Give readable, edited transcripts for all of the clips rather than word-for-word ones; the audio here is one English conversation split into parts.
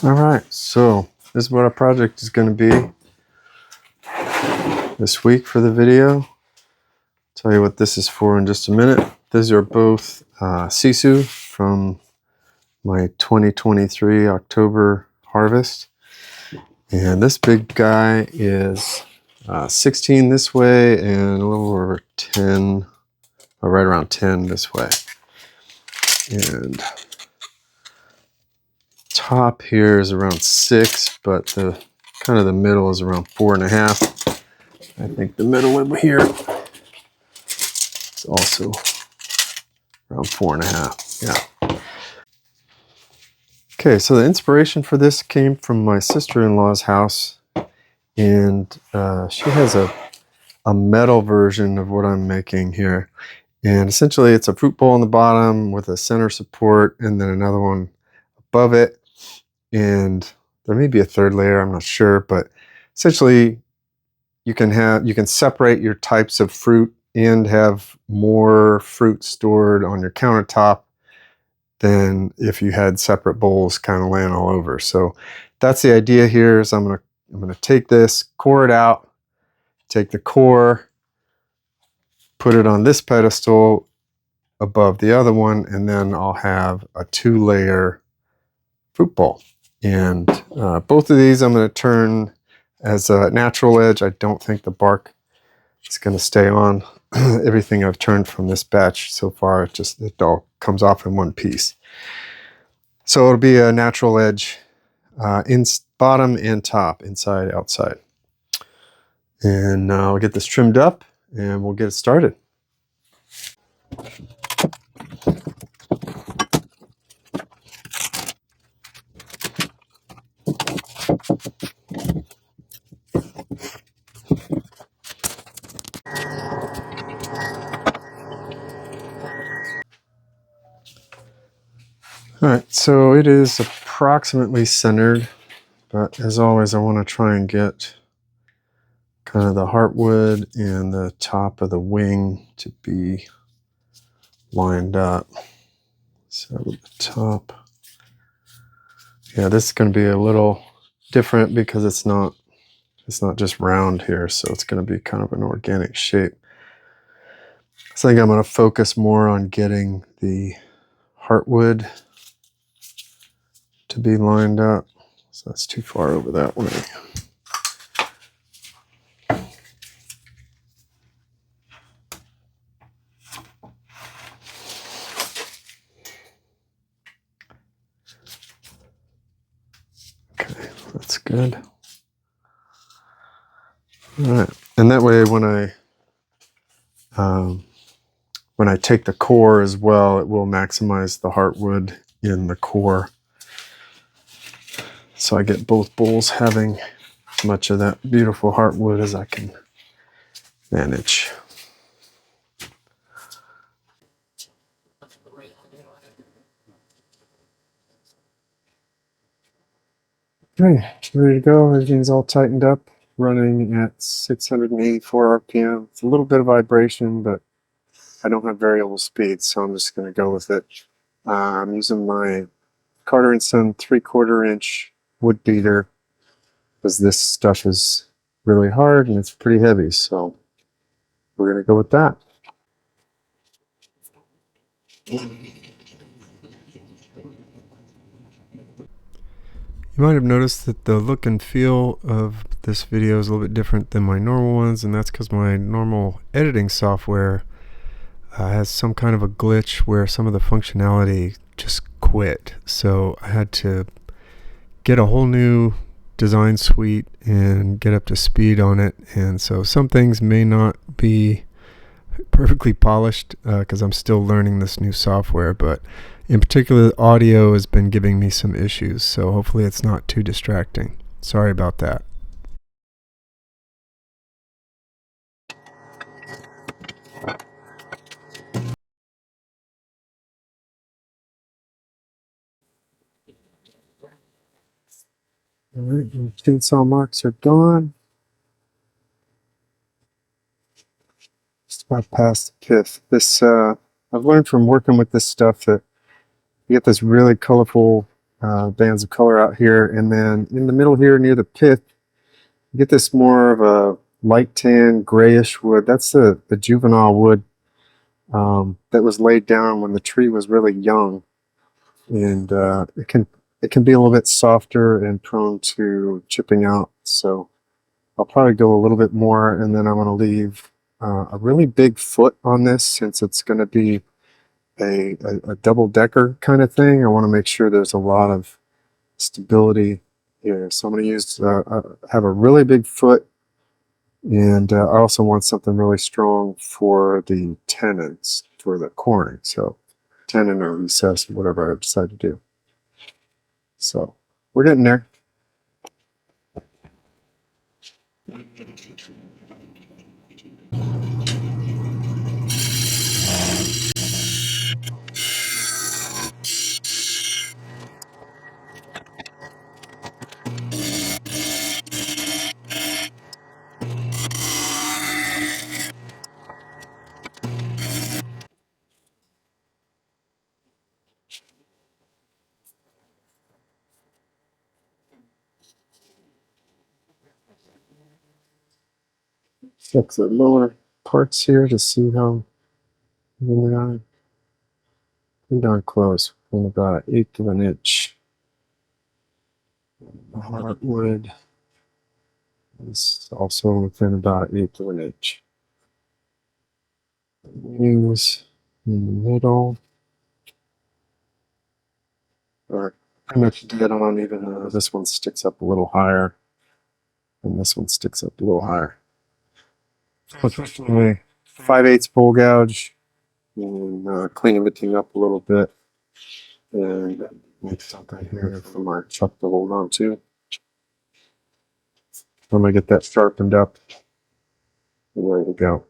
All right, so this is what our project is going to be this week for the video. Tell you what this is for in just a minute. These are both Sissoo from my 2023 October harvest. And this big guy is 16 this way and a little over 10, or right around 10 this way. And top here is around 6, but the kind of the middle is around 4.5. I think the middle over here is also around 4.5. Yeah. Okay, so the inspiration for this came from my sister-in-law's house, and she has a metal version of what I'm making here. And essentially it's a fruit bowl on the bottom with a center support and then another one above it. And there may be a third layer, I'm not sure, but essentially you can separate your types of fruit and have more fruit stored on your countertop than if you had separate bowls kind of laying all over. So that's the idea here. Is I'm gonna take this, core it out, take the core, put it on this pedestal above the other one, and then I'll have a 2-layer fruit bowl. And both of these I'm going to turn as a natural edge. I don't think the bark is going to stay on. Everything I've turned from this batch so far, it all comes off in one piece. So it'll be a natural edge in bottom and top, inside, outside. And I'll get this trimmed up and we'll get it started. All right, so it is approximately centered, but as always, I want to try and get kind of the heartwood and the top of the wing to be lined up. So the top, yeah, this is going to be a little different because it's not just round here, so it's going to be kind of an organic shape. So I think I'm going to focus more on getting the heartwood to be lined up. So that's too far over that way. Okay, that's good. All right, and that way when I take the core as well, it will maximize the heartwood in the core. So I get both bowls having as much of that beautiful heartwood as I can manage. Okay, ready to go. Everything's all tightened up, running at 684 RPM. It's a little bit of vibration, but I don't have variable speed, so I'm just going to go with it. I'm using my Carter & Son 3/4 inch wood beater because this stuff is really hard and it's pretty heavy, so we're going to go with that. You might have noticed that the look and feel of this video is a little bit different than my normal ones, and that's because my normal editing software has some kind of a glitch where some of the functionality just quit. So I had to get a whole new design suite and get up to speed on it, and so some things may not be perfectly polished because I'm still learning this new software, but in particular the audio has been giving me some issues, so hopefully it's not too distracting. Sorry about that. All right, the chainsaw marks are gone. Just about past the pith. This I've learned from working with this stuff that you get this really colorful bands of color out here. And then in the middle here near the pith, you get this more of a light tan grayish wood. That's the juvenile wood that was laid down when the tree was really young. And it can be a little bit softer and prone to chipping out. So I'll probably go a little bit more, and then I'm going to leave a really big foot on this since it's going to be a double-decker kind of thing. I want to make sure there's a lot of stability here. So I'm going to use have a really big foot, and I also want something really strong for the tenons for the coring. So tenon or recess, whatever I decide to do. So we're getting there. Check the lower parts here to see how we are. Pretty darn close. From about 1/8 of an inch. The heartwood is also within about 1/8 of an inch. Wings in the middle are pretty much dead on, even though this one sticks up a little higher and this one sticks up a little higher. So it's my 5/8 bowl gouge and clean everything up a little bit and make something here for my chuck to hold on to. I'm gonna get that sharpened up and ready to go.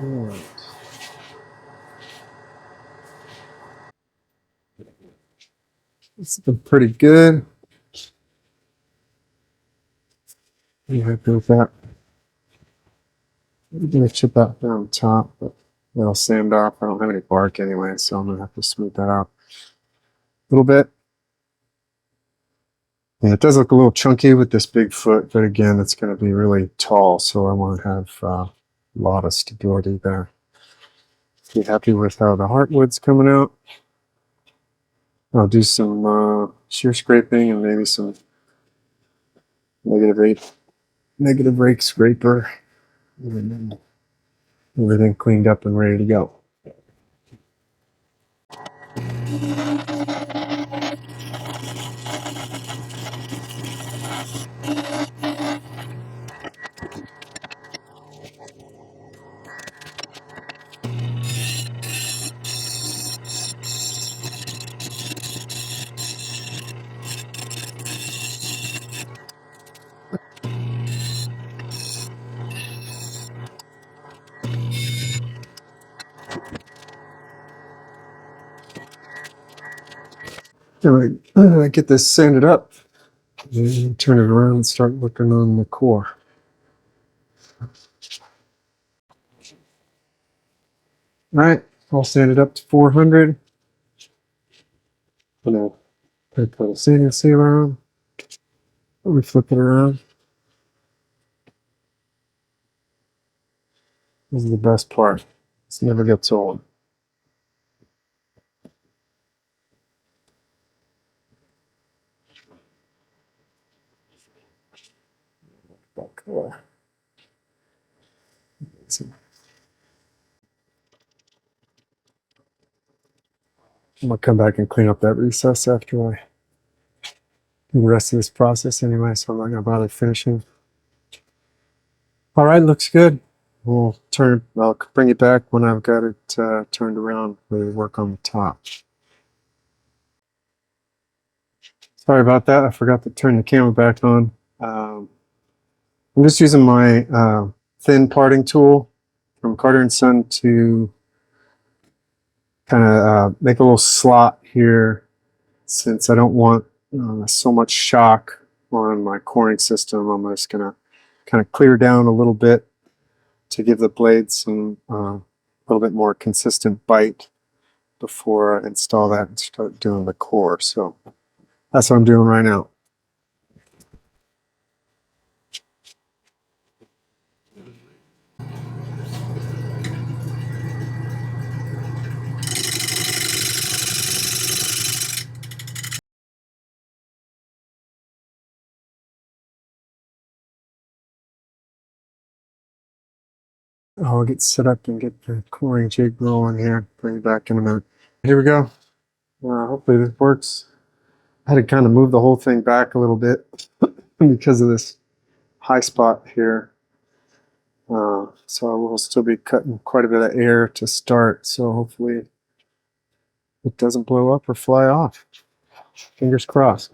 All right. It's been pretty good. I'm happy with that. I'm gonna chip that down top, but it'll sand off. I don't have any bark anyway, so I'm gonna have to smooth that out a little bit. Yeah, it does look a little chunky with this big foot, but again, it's going to be really tall, so I want to have a lot of stability there. Be happy with how the heartwood's coming out. I'll do some shear scraping and maybe some negative rake scraper. And then everything cleaned up and ready to go. Anyway, I get this sanded up and turn it around and start working on the core. All right, all sanded up to 400. I'm gonna put the sanding sealer on. We flip it around. This is the best part. This never gets old. That color. I'm gonna come back and clean up that recess after I do the rest of this process anyway, so I'm not gonna bother finishing. All right, looks good. I'll bring it back when I've got it turned around. We'll work on the top. Sorry about that. I forgot to turn the camera back on. I'm just using my thin parting tool from Carter & Son to kind of make a little slot here, since I don't want so much shock on my coring system. I'm just going to kind of clear down a little bit to give the blade some a little bit more consistent bite before I install that and start doing the core. So that's what I'm doing right now. I'll get set up and get the coring jig rolling here. Bring it back in a minute. Here we go. Hopefully this works. I had to kind of move the whole thing back a little bit because of this high spot here. So I will still be cutting quite a bit of air to start. So hopefully it doesn't blow up or fly off. Fingers crossed.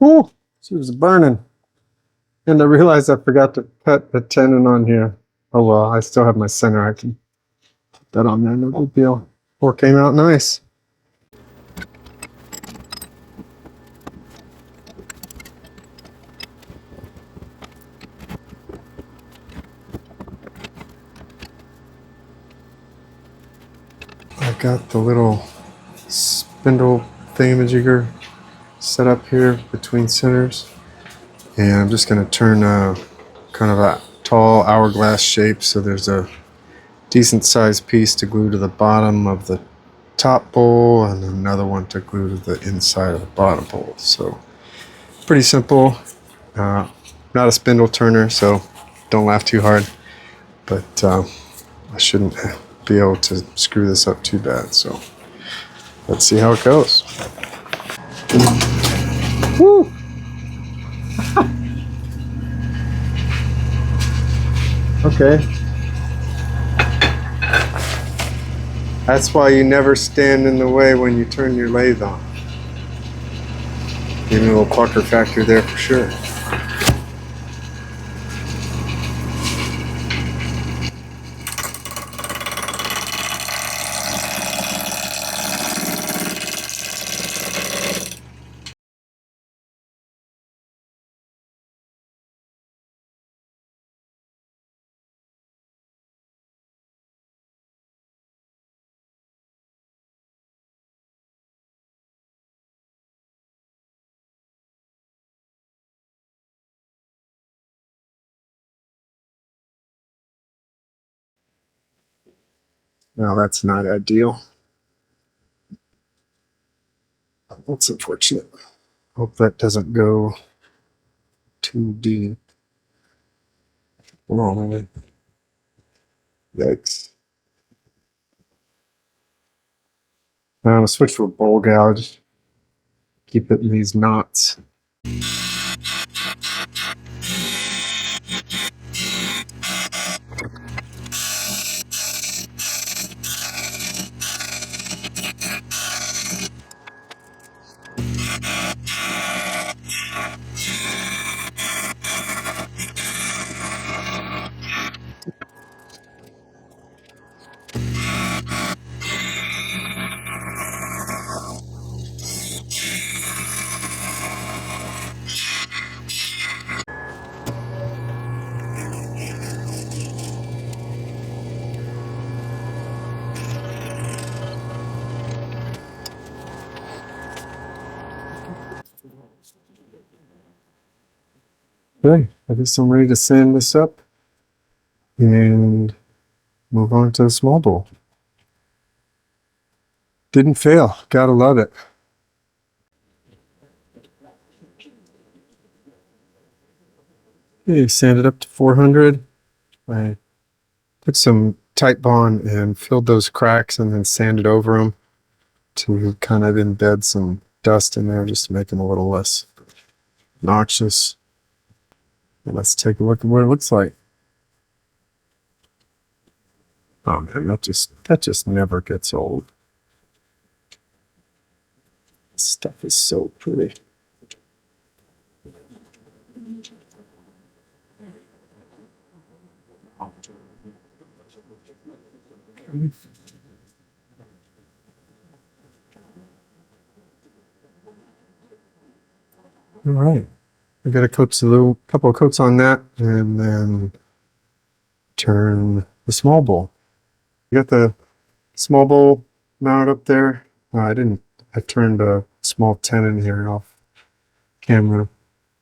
Ooh, she was burning. And I realized I forgot to cut the tenon on here. Oh well, I still have my center. I can put that on there, no big deal. Core came out nice. I got the little spindle thingamajigger set up here between centers. And I'm just going to turn kind of a tall hourglass shape so there's a decent sized piece to glue to the bottom of the top bowl and another one to glue to the inside of the bottom bowl. So pretty simple. Not a spindle turner, so don't laugh too hard. But I shouldn't be able to screw this up too bad. So let's see how it goes. Woo! Okay. That's why you never stand in the way when you turn your lathe on. Give me a little clucker factor there for sure. Now that's not ideal. That's unfortunate. Hope that doesn't go too deep. Wrong. Yikes. Now I'm gonna switch to a bowl gouge. Keep it in these knots. Okay, I guess I'm ready to sand this up and move on to the small bowl. Didn't fail. Gotta love it. Okay, sand it up to 400. I took some Tite Bond and filled those cracks and then sanded over them to kind of embed some dust in there just to make them a little less noxious. Let's take a look at what it looks like. Oh man, that just never gets old. This stuff is so pretty. All right, I got a couple of coats on that, and then turn the small bowl. You got the small bowl mounted up there. I turned a small tenon here off camera.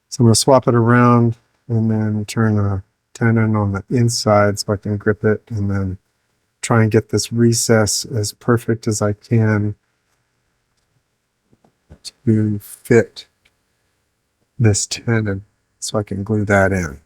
So I'm going to swap it around and then turn a tenon on the inside so I can grip it and then try and get this recess as perfect as I can to fit this tenon so I can glue that in.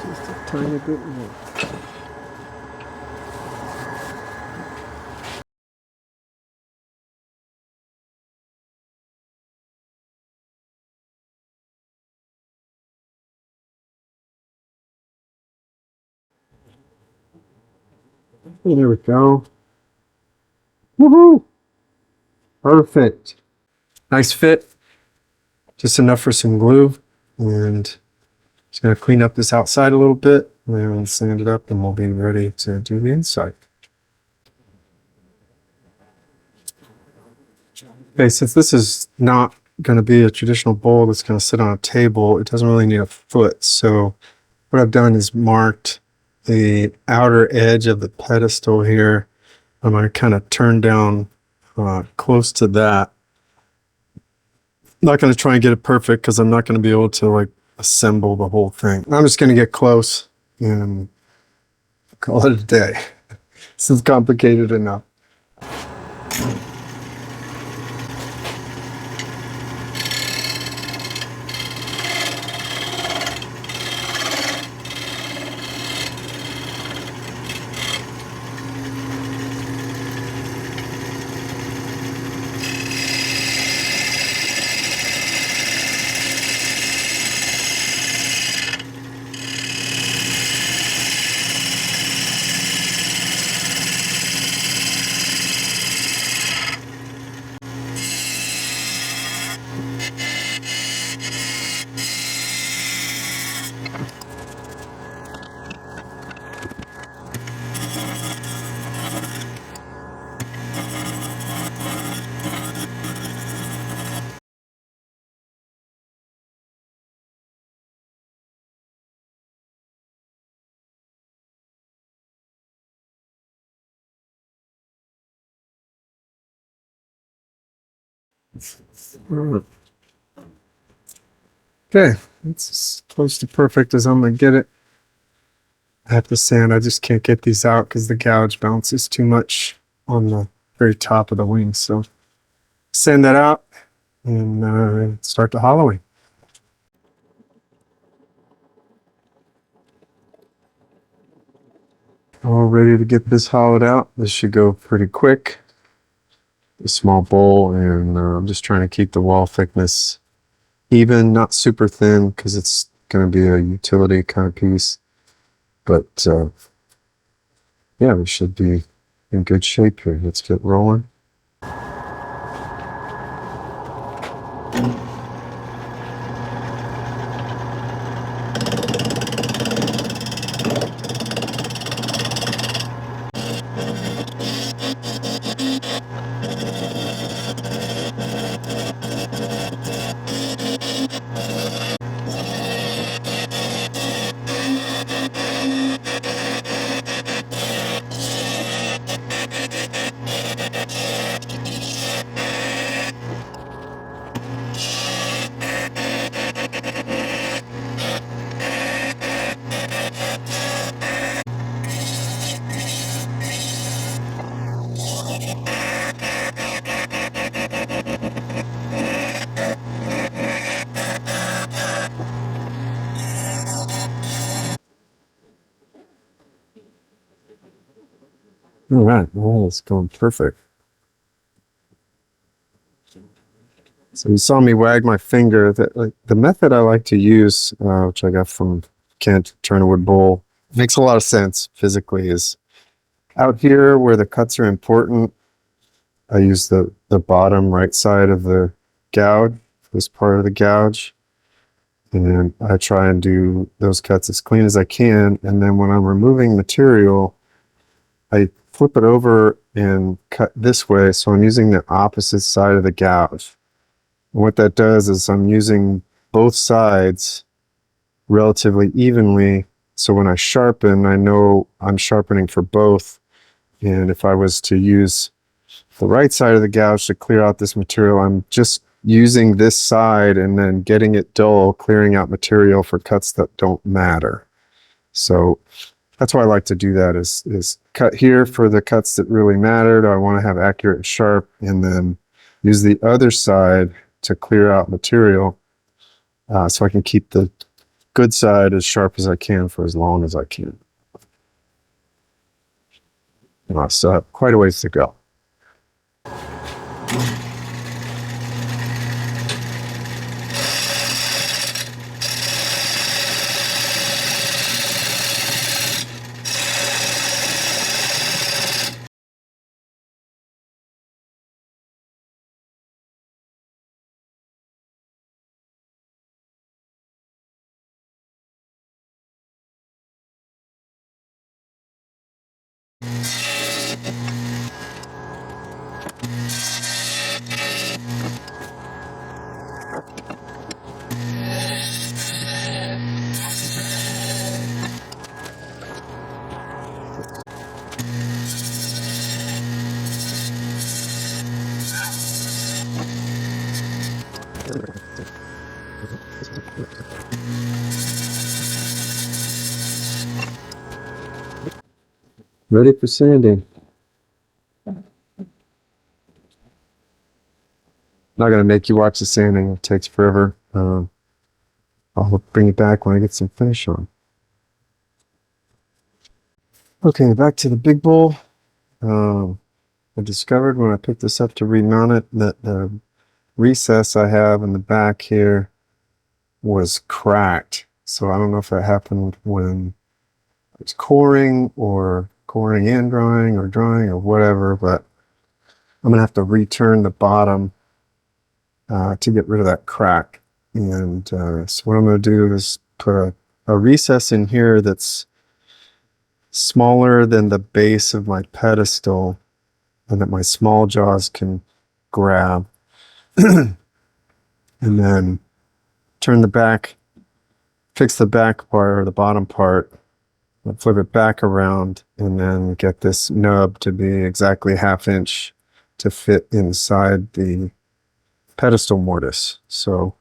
Just a tiny bit more. Oh, there we go. Woohoo! Perfect. Nice fit. Just enough for some glue. And just going to clean up this outside a little bit and then sand it up and we'll be ready to do the inside. Okay, since this is not going to be a traditional bowl that's going to sit on a table, it doesn't really need a foot. So what I've done is marked the outer edge of the pedestal here. I'm going to kind of turn down close to that. Not going to try and get it perfect because I'm not going to be able to like assemble the whole thing. I'm just going to get close and call it a day. This is complicated enough. Okay, it's as close to perfect as I'm gonna get it. I have to sand. I just can't get these out because the gouge bounces too much on the very top of the wing. So sand that out and start the hollowing. All ready to get this hollowed out. This should go pretty quick. A small bowl, and I'm just trying to keep the wall thickness even, not super thin because it's going to be a utility kind of piece. But yeah, we should be in good shape here. Let's get rolling. All right, well, it's going perfect. So you saw me wag my finger. The method I like to use, which I got from Kent Turn a Wood Bowl, makes a lot of sense physically. Is out here where the cuts are important, I use the bottom right side of the gouge, this part of the gouge, and I try and do those cuts as clean as I can. And then when I'm removing material, I flip it over and cut this way, so I'm using the opposite side of the gouge. And what that does is I'm using both sides relatively evenly, so when I sharpen, I know I'm sharpening for both. And if I was to use the right side of the gouge to clear out this material, I'm just using this side and then getting it dull, clearing out material for cuts that don't matter. So that's why I like to do that, is cut here for the cuts that really mattered. I want to have accurate and sharp, and then use the other side to clear out material, so I can keep the good side as sharp as I can for as long as I can. And I still have quite a ways to go. Ready for sanding. not going to make you watch the sanding. It takes forever. I'll bring it back when I get some finish on. Okay, back to the big bowl. I discovered when I picked this up to remount it that the recess I have in the back here was cracked. So I don't know if that happened when it's coring or coring and drying or whatever, but I'm gonna have to return the bottom to get rid of that crack. And so what I'm gonna do is put a recess in here that's smaller than the base of my pedestal and that my small jaws can grab. And then turn the back, fix the back part or the bottom part, flip it back around, and then get this nub to be exactly 1/2 inch to fit inside the pedestal mortise. So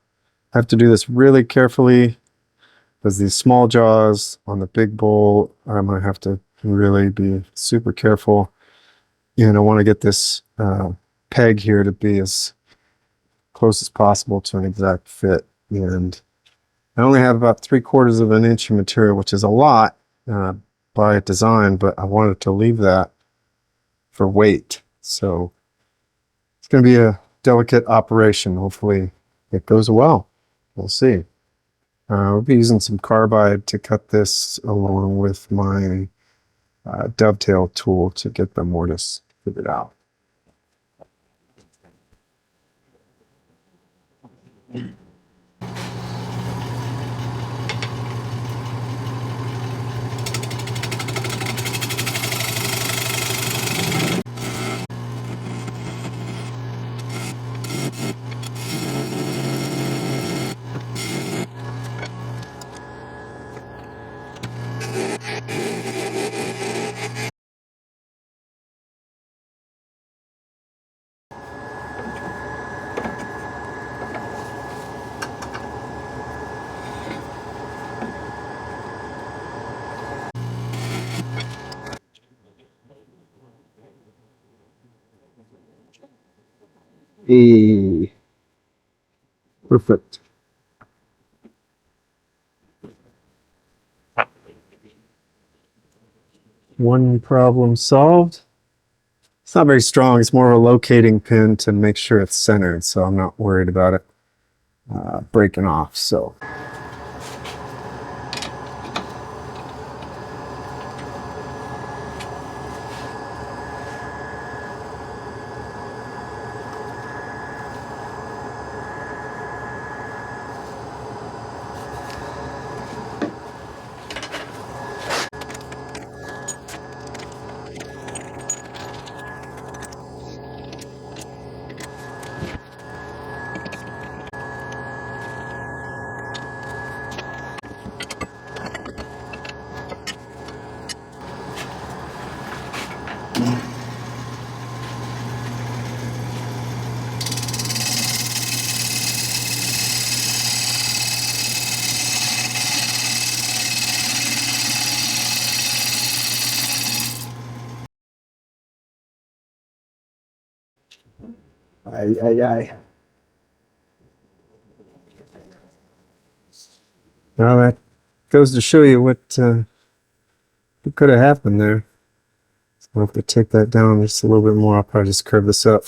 I have to do this really carefully because these small jaws on the big bowl, I'm going to have to really be super careful. And I want to get this peg here to be as close as possible to an exact fit. And I only have about 3/4 of an inch of material, which is a lot by design, but I wanted to leave that for weight. So it's going to be a delicate operation. Hopefully it goes well. We'll see. We'll be using some carbide to cut this along with my dovetail tool to get the mortise figured out. Hey, perfect. One problem solved. It's not very strong. It's more of a locating pin to make sure it's centered, so I'm not worried about it breaking off. So aye. Now that goes to show you what could have happened there. So I'll have to take that down just a little bit more. I'll probably just curve this up.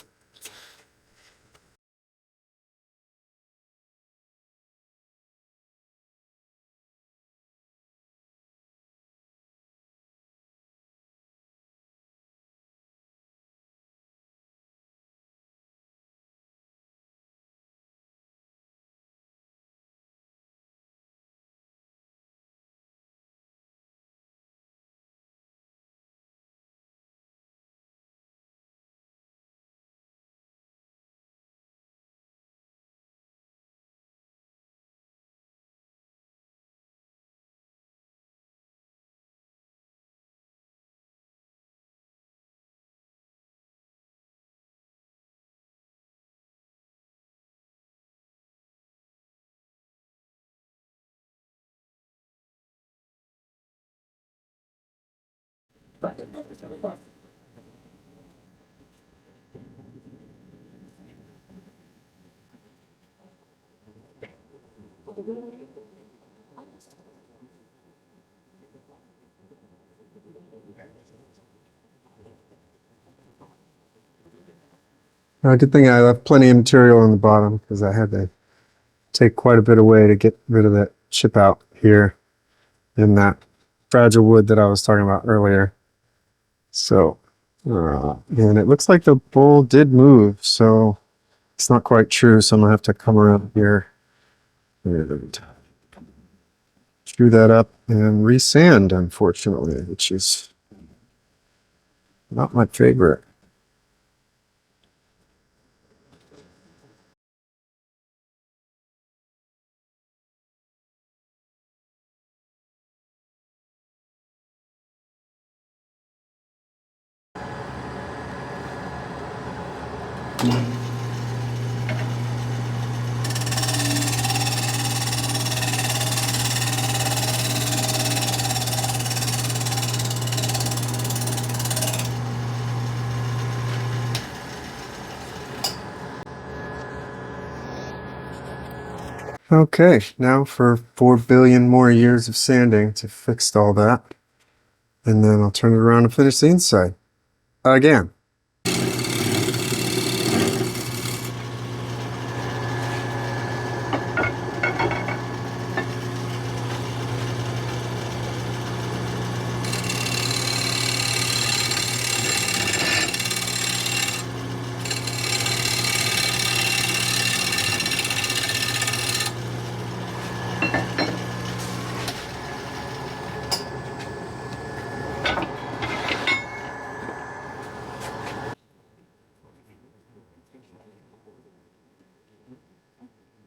Good thing I left plenty of material on the bottom because I had to take quite a bit away to get rid of that chip out here in that fragile wood that I was talking about earlier. So, and it looks like the bowl did move, so it's not quite true. So I'm gonna have to come around here and screw that up and resand, unfortunately, which is not my favorite. Okay, now for 4 billion more years of sanding to fix all that. And then I'll turn it around and finish the inside again.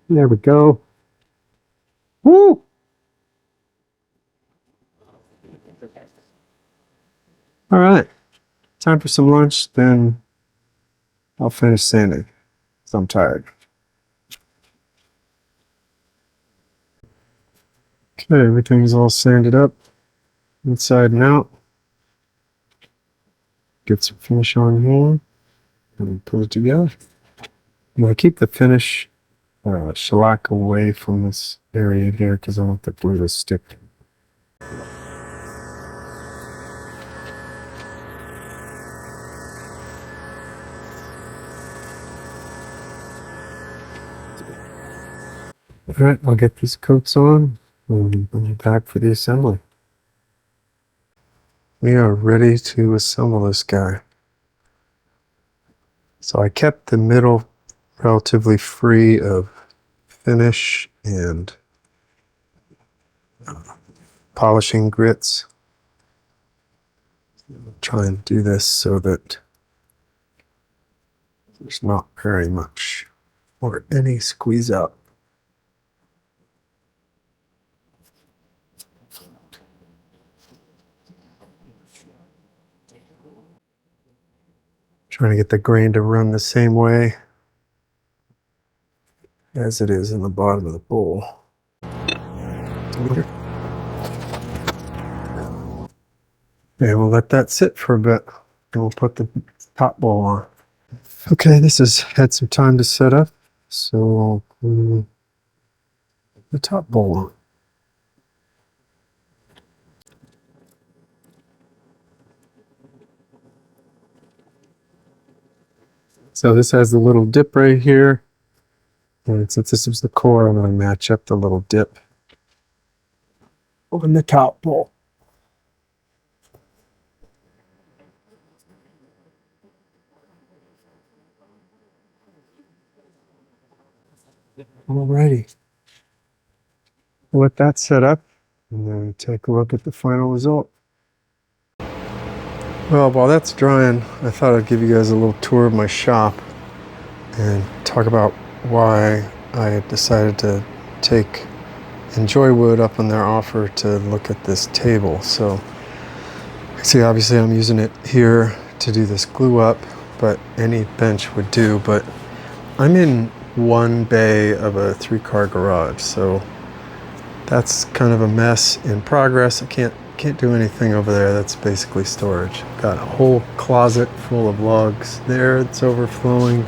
There we go. Woo! All right, time for some lunch, then I'll finish sanding, because I'm tired. Okay, everything's all sanded up, inside and out. Get some finish on here, and put it together. I'm going to keep the finish shellac away from this area here, because I want the glue to stick. All right, I'll get these coats on and bring it back for the assembly. We are ready to assemble this guy. So I kept the middle relatively free of finish and polishing grits. I'll try and do this so that there's not very much or any squeeze out. Trying to get the grain to run the same way as it is in the bottom of the bowl. Okay, we'll let that sit for a bit and we'll put the top bowl on. Okay, this has had some time to set up, so I'll glue the top bowl on. So this has the little dip right here. And since this is the core, I'm going to match up the little dip on the top bowl. Alrighty. We'll let that set up and then take a look at the final result. Well, while that's drying, I thought I'd give you guys a little tour of my shop and talk about why I decided to take Enjoy Wood up on their offer to look at this table. So, see, obviously I'm using it here to do this glue up, but any bench would do. But I'm in one bay of a 3-car garage, so that's kind of a mess in progress. I can't do anything over there. That's basically storage. Got a whole closet full of logs there. It's overflowing.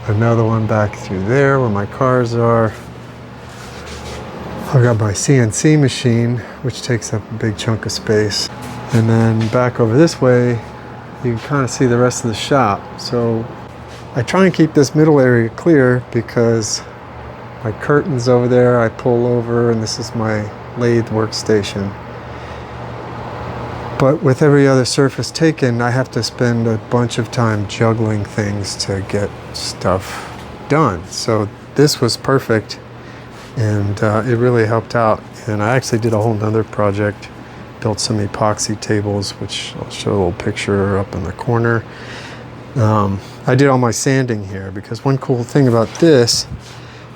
Another one back through there where my cars are. I've got my CNC machine, which takes up a big chunk of space. And then back over this way, you can kind of see the rest of the shop. So I try and keep this middle area clear because my curtains over there I pull over, and this is my lathe workstation. But with every other surface taken, I have to spend a bunch of time juggling things to get stuff done. So this was perfect, and it really helped out. And I actually did a whole nother project, built some epoxy tables, which I'll show a little picture up in the corner. I did all my sanding here because one cool thing about this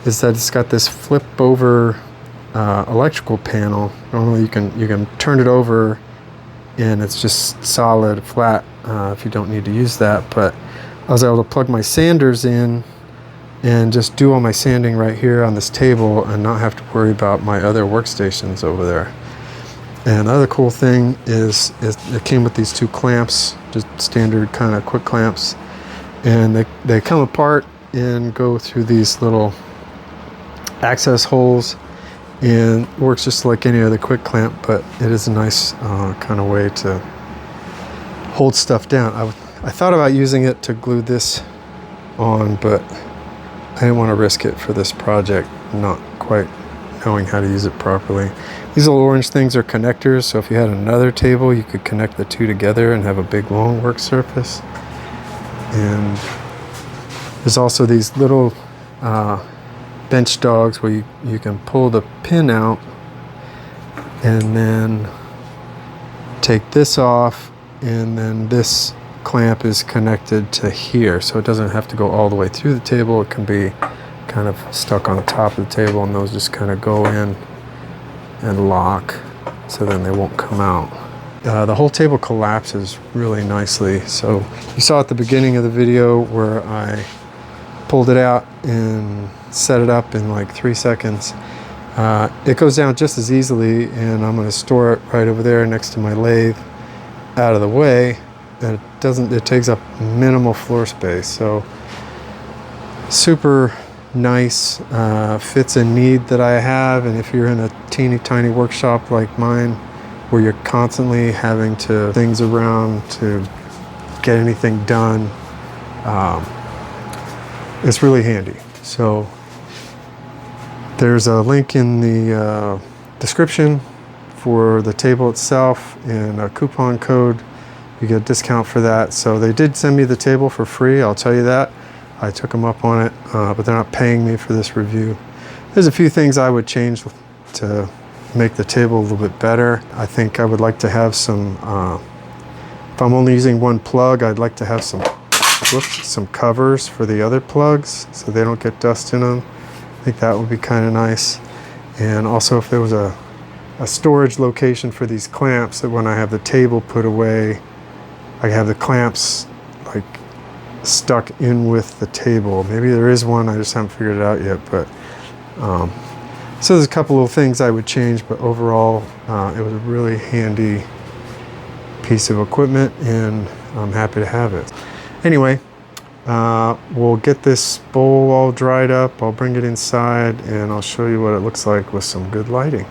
is that it's got this flip over electrical panel. Normally you can turn it over and it's just solid, flat, if you don't need to use that. But I was able to plug my sanders in and just do all my sanding right here on this table and not have to worry about my other workstations over there. And the other cool thing is it came with these two clamps, just standard kind of quick clamps, and they come apart and go through these little access holes, and works just like any other quick clamp, but it is a nice kind of way to hold stuff down. I thought about using it to glue this on, but I didn't want to risk it for this project, not quite knowing how to use it properly. These little orange things are connectors, so if you had another table, you could connect the two together and have a big long work surface. And there's also these little bench dogs where you can pull the pin out and then take this off, and then this clamp is connected to here, so it doesn't have to go all the way through the table. It can be kind of stuck on the top of the table, and those just kind of go in and lock, so then they won't come out. The whole table collapses really nicely. So you saw at the beginning of the video where I pulled it out and set it up in like 3 seconds. It goes down just as easily, and I'm going to store it right over there next to my lathe out of the way. And it takes up minimal floor space, so super nice, fits a need that I have. And if you're in a teeny tiny workshop like mine where you're constantly having to things around to get anything done, it's really handy. So there's a link in the description for the table itself and a coupon code. You get a discount for that. So they did send me the table for free, I'll tell you that. I took them up on it, but they're not paying me for this review. There's a few things I would change to make the table a little bit better. I think I would like to have some, if I'm only using one plug, I'd like to have some covers for the other plugs so they don't get dust in them. I think that would be kind of nice. And also if there was a storage location for these clamps, that when I have the table put away, I have the clamps like stuck in with the table. Maybe there is one, I just haven't figured it out yet. But so there's a couple of things I would change, but overall it was a really handy piece of equipment, and I'm happy to have it. Anyway, we'll get this bowl all dried up. I'll bring it inside and I'll show you what it looks like with some good lighting.